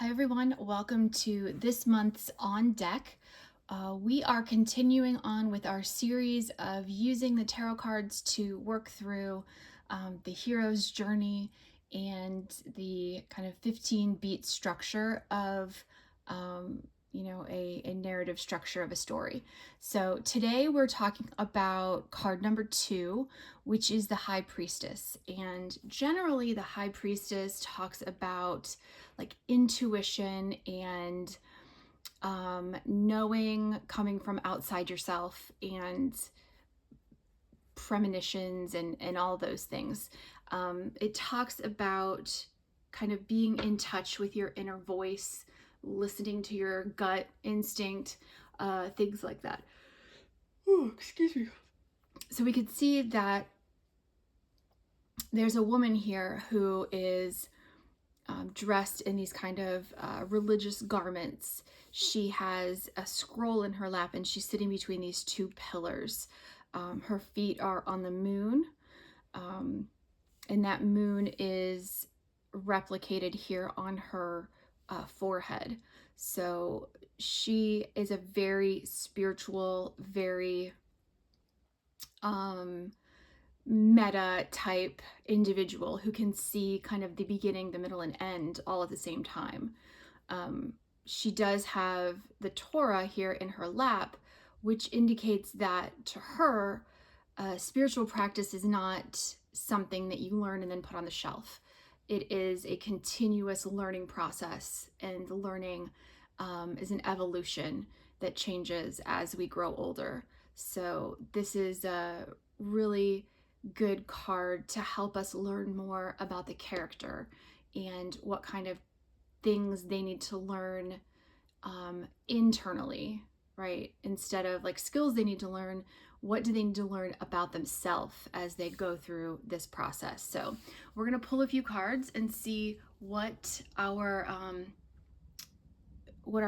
Hi everyone, welcome to this month's On Deck. We are continuing on with our series of using the tarot cards to work through the hero's journey and the kind of 15 beat structure of a narrative structure of a story. So today we're talking about card number 2, which is the High Priestess. And generally the High Priestess talks about like intuition and knowing coming from outside yourself and premonitions and all those things. It talks about kind of being in touch with your inner voice, listening to your gut instinct, things like that. Oh, excuse me. So we could see that there's a woman here who is dressed in these kind of religious garments. She has a scroll in her lap and she's sitting between these two pillars. Her feet are on the moon, and that moon is replicated here on her forehead. So she is a very spiritual, very meta type individual who can see kind of the beginning, the middle, and end all at the same time. She does have the Torah here in her lap, which indicates that to her, spiritual practice is not something that you learn and then put on the shelf. It is a continuous learning process, and the learning is an evolution that changes as we grow older. So this is a really good card to help us learn more about the character and what kind of things they need to learn internally, right? Instead of like skills they need to learn, what do they need to learn about themselves as they go through this process? So we're going to pull a few cards and see what our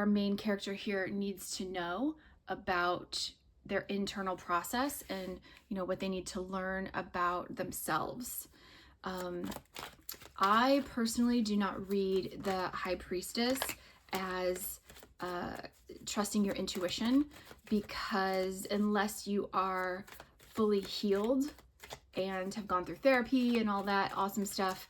main character here needs to know about their internal process and what they need to learn about themselves. I personally do not read the High Priestess as trusting your intuition, because unless you are fully healed and have gone through therapy and all that awesome stuff,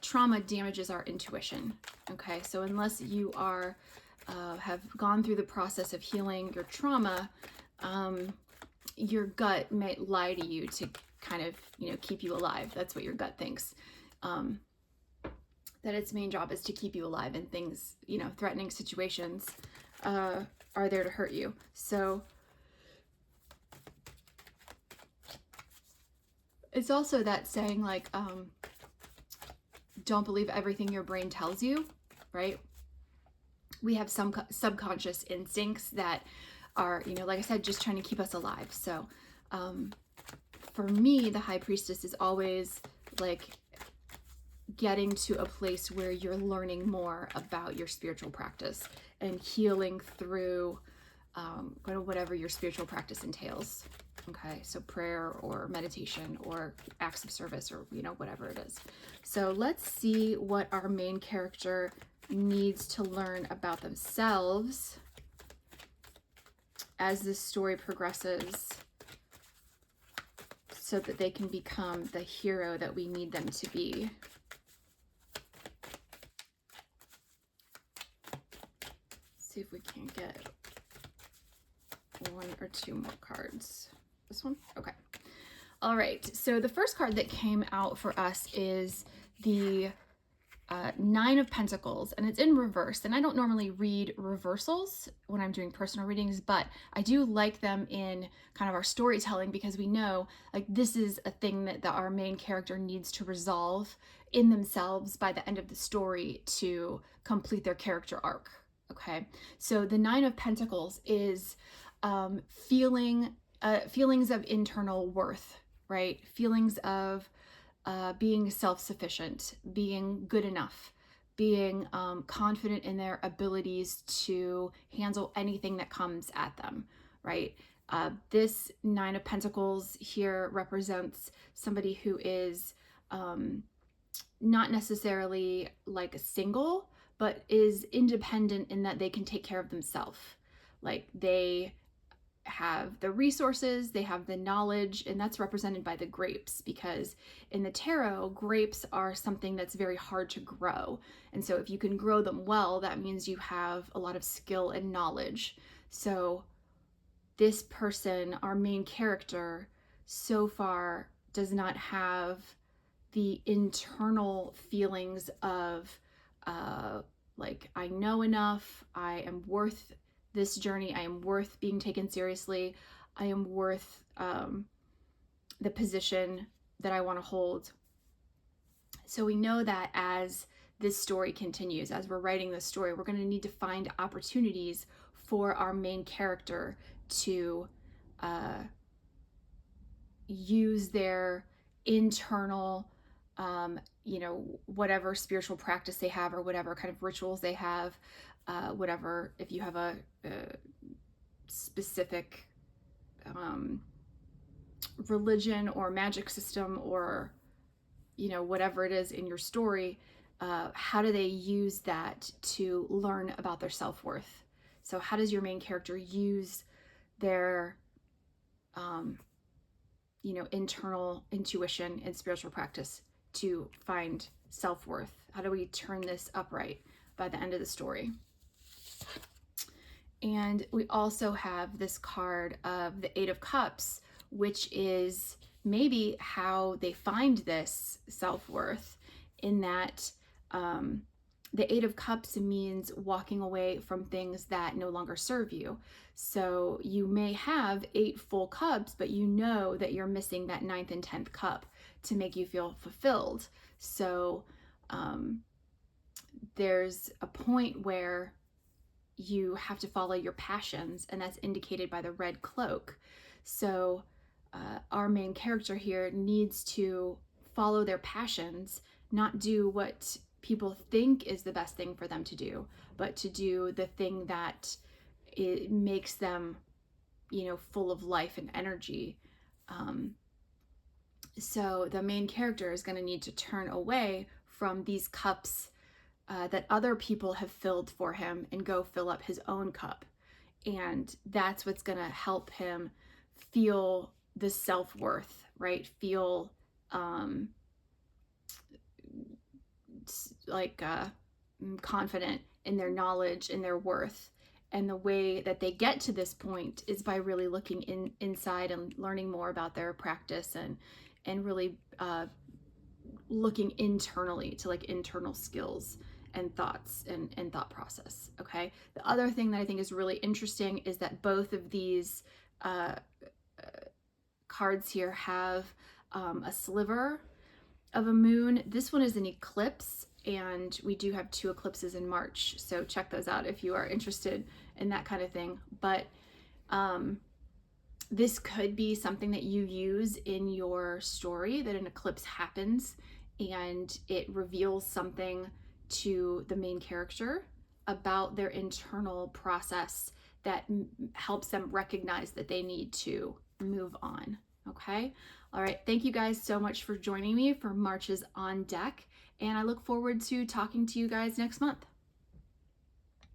trauma damages our intuition. Okay, so unless you are have gone through the process of healing your trauma, your gut might lie to you to kind of keep you alive. That's what your gut thinks. That its main job is to keep you alive, and things, threatening situations are there to hurt you. So it's also that saying like, don't believe everything your brain tells you, right? We have some subconscious instincts that are, like I said, just trying to keep us alive. So for me, the High Priestess is always like getting to a place where you're learning more about your spiritual practice and healing through whatever your spiritual practice entails. Okay, so prayer or meditation or acts of service or whatever it is. So let's see what our main character needs to learn about themselves as this story progresses, so that they can become the hero that we need them to be. See if we can't get one or two more cards. This one? Okay. All right. So the first card that came out for us is the Nine of Pentacles, and it's in reverse. And I don't normally read reversals when I'm doing personal readings, but I do like them in kind of our storytelling, because we know like this is a thing that our main character needs to resolve in themselves by the end of the story to complete their character arc. Okay, so the Nine of Pentacles is feelings of internal worth, right? Feelings of being self-sufficient, being good enough, being confident in their abilities to handle anything that comes at them, right? This Nine of Pentacles here represents somebody who is not necessarily like a single, but is independent in that they can take care of themselves. Like they have the resources, they have the knowledge, and that's represented by the grapes, because in the tarot, grapes are something that's very hard to grow. And so if you can grow them well, that means you have a lot of skill and knowledge. So this person, our main character, so far does not have the internal feelings of like, I know enough, I am worth this journey, I am worth being taken seriously, I am worth the position that I want to hold. So we know that as this story continues, as we're writing this story, we're going to need to find opportunities for our main character to use their internal whatever spiritual practice they have, or whatever kind of rituals they have, whatever, if you have a specific religion or magic system, or whatever it is in your story, how do they use that to learn about their self-worth? So how does your main character use their internal intuition and spiritual practice to find self-worth? How do we turn this upright by the end of the story? And we also have this card of the Eight of Cups, which is maybe how they find this self-worth, in that the Eight of Cups means walking away from things that no longer serve you. So you may have 8 full cups, but you know that you're missing that 9th and 10th cup to make you feel fulfilled. So there's a point where you have to follow your passions, and that's indicated by the red cloak. So our main character here needs to follow their passions, not do what people think is the best thing for them to do, but to do the thing that it makes them, full of life and energy. So the main character is going to need to turn away from these cups that other people have filled for him, and go fill up his own cup. And that's what's going to help him feel the self-worth, right? Feel confident in their knowledge and their worth. And the way that they get to this point is by really looking inside and learning more about their practice, and really looking internally to like internal skills and thoughts and thought process. Okay. The other thing that I think is really interesting is that both of these cards here have a sliver of a moon. This one is an eclipse, and we do have 2 eclipses in March, so check those out if you are interested in that kind of thing. But this could be something that you use in your story, that an eclipse happens and it reveals something to the main character about their internal process that helps them recognize that they need to move on. Okay. All right. Thank you guys so much for joining me for March's On Deck, and I look forward to talking to you guys next month.